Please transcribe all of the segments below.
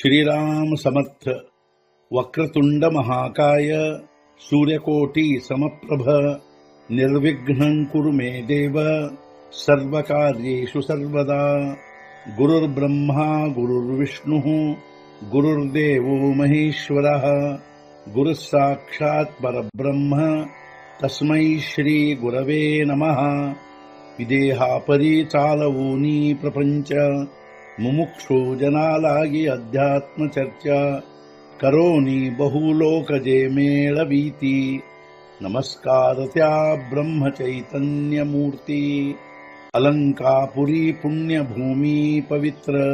श्रीराम समर्थ। वक्रतुंड महाकाय सूर्यकोटि समप्रभ निर्विघ्नं कुरु मे देव सर्वकार्येषु सर्वदा। गुरुर्ब्रह्मा गुरुर्विष्णुः गुरुर्देवो महेश्वरः गुरुः साक्षात् परब्रह्म तस्मै श्री गुरवे नमः। विदेहापरि चालवूनी प्रपंच मुमुक्षु जनालागी अध्यात्म चर्चा करोनी बहुलोकजे मेळवीती। नमस्कार त्या ब्रह्म चैतन्य मूर्ती अलंकापुरी पुण्यभूमी पवित्र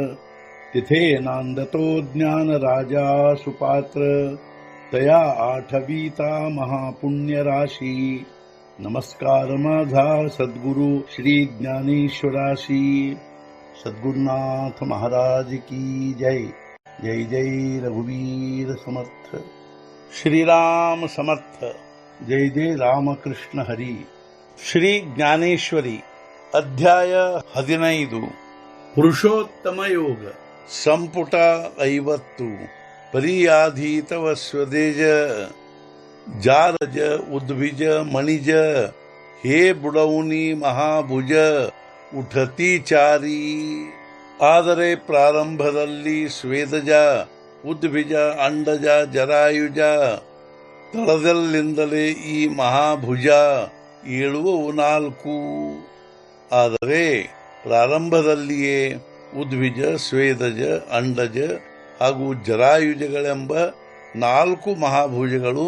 तिथे नांदतो ज्ञान राजा सुपात्र तया आठवीता महापुण्य राशी। नमस्कार माझा सद्गुरु श्री ज्ञानेश्वराशी। सद्गुरुनाथ महाराज की जय। जय जय रघुवीर समर्थ। श्रीराम समर्थ। जय जय रामकृष्ण हरी। ಶ್ರೀ ಜ್ಞಾನೇಶ್ವರಿ ಅಧ್ಯಾಯ 15 ಪುರುಷೋತ್ತಮ ಯೋಗ ಸಂಪುಟ 50 ಪರಿಯಾಧೀತವ ಸ್ವದೇಜ ಜಾರಜ ಉದ್ವಿಜ ಮಣಿಜ ಹೇ ಬುಡೌನಿ ಮಹಾಭುಜ ಉಠತಿ ಚಾರಿ। ಆದರೆ ಪ್ರಾರಂಭದಲ್ಲಿ ಸ್ವೇದಜ ಉದ್ವಿಜ ಅಂಡಜ ಜರಾಯುಜ ತಳದಲ್ಲಿಂದಲೇ ಈ ಮಹಾಭುಜ ಏಳುವವು 4। ಆದರೆ ಪ್ರಾರಂಭದಲ್ಲಿಯೇ ಉದ್ವಿಜ ಸ್ವೇದಜ ಅಂಡಜ ಹಾಗೂ ಜರಾಯುಜಗಳೆಂಬ 4 ಮಹಾಭುಜಗಳು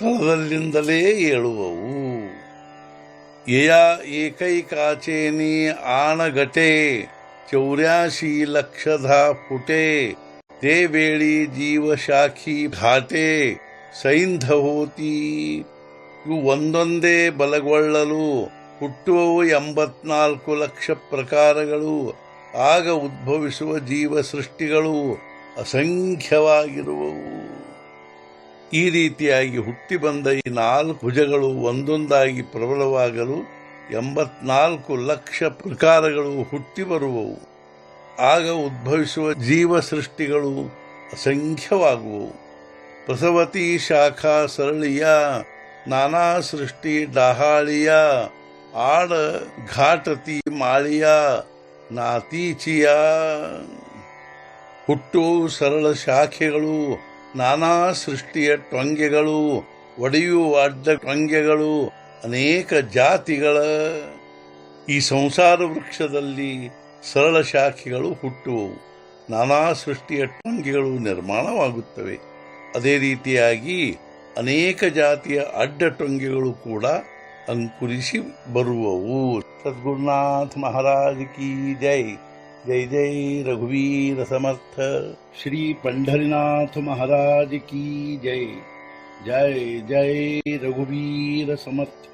ತಳದಲ್ಲಿಂದಲೇ ಏಳುವವು। ಯಯಾ ಏಕೈಕಾಚೇನಿ ಆಣಗಟೆ 84 ಲಕ್ಷಧ ಫುಟೆ ते वेळी जीवशाखी घाटे ಸೈಂಧವೋತಿ। ಇವು ಒಂದೊಂದೇ ಬಲಗೊಳ್ಳಲು ಹುಟ್ಟುವವು 84 ಲಕ್ಷ ಪ್ರಕಾರಗಳು। ಆಗ ಉದ್ಭವಿಸುವ ಜೀವ ಸೃಷ್ಟಿಗಳು ಅಸಂಖ್ಯವಾಗಿರುವವು। ಈ ರೀತಿಯಾಗಿ ಹುಟ್ಟಿ ಬಂದ ಈ 4 ಭುಜಗಳು ಒಂದೊಂದಾಗಿ ಪ್ರಬಲವಾಗಲು 84 ಲಕ್ಷ ಪ್ರಕಾರಗಳು ಹುಟ್ಟಿ ಬರುವವು। ಆಗ ಉದ್ಭವಿಸುವ ಜೀವ ಸೃಷ್ಟಿಗಳು ಅಸಂಖ್ಯವಾಗುವವು। ಪ್ರಸವತಿ ಶಾಖಾ ಸರಳಿಯ ನಾನಾ ಸೃಷ್ಟಿ ಡಹಾಳಿಯ ಆಡ ಘಾಟತಿ ಮಾಳಿಯ ನಾತೀಚಿಯ। ಹುಟ್ಟು ಸರಳ ಶಾಖೆಗಳು, ನಾನಾ ಸೃಷ್ಟಿಯ ಟೊಂಗೆಗಳು, ಒಡೆಯುವ ಅಡ್ಡ ಟೊಂಗೆಗಳು, ಅನೇಕ ಜಾತಿಗಳ ಈ ಸಂಸಾರ ವೃಕ್ಷದಲ್ಲಿ ಸರಳ ಶಾಖೆಗಳು ಹುಟ್ಟುವವು, ನಾನಾ ಸೃಷ್ಟಿಯ ಟೊಂಗೆಗಳು ನಿರ್ಮಾಣವಾಗುತ್ತವೆ। ಅದೇ ರೀತಿಯಾಗಿ ಅನೇಕ ಜಾತಿಯ ಅಡ್ಡ ಟೊಂಗೆಗಳು ಕೂಡ ಅಂಕುರಿಸಿ ಬರುವವು। ಸದ್ಗುರುನಾಥ ಮಹಾರಾಜ್ ಕಿ ಜೈ। जय जय रघुवीर समर्थ। श्री पंढरीनाथ महाराज की जय। जय जय रघुवीर समर्थ।